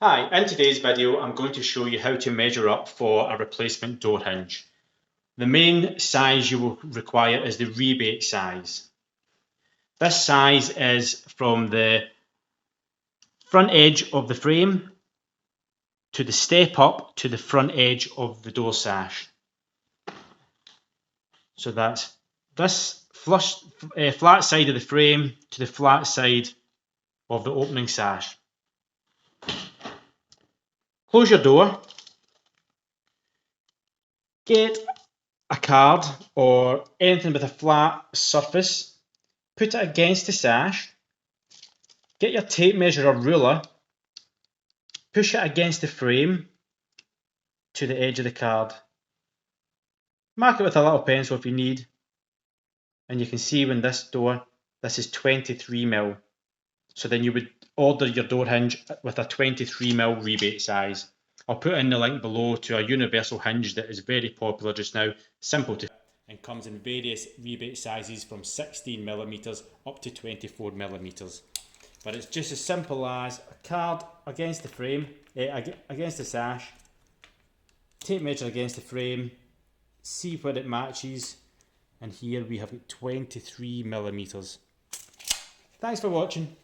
Hi, in today's video I'm going to show you how to measure up for a replacement door hinge. The main size you will require is the rebate size. This size is from the front edge of the frame to the step up to the front edge of the door sash. So that's this flat side of the frame to the flat side of the opening sash. Close your door. Get a card or anything with a flat surface, put it against the sash, get your tape measure or ruler, push it against the frame to the edge of the card. Mark it with a little pencil if you need, and you can see when this is 23mm. So then you would order your door hinge with a 23mm rebate size. I'll put in the link below to a universal hinge that is very popular just now, simple to and comes in various rebate sizes from 16mm up to 24mm. But it's just as simple as a card against the frame, against the sash, tape measure against the frame, see where it matches, and here we have 23mm. Thanks for watching.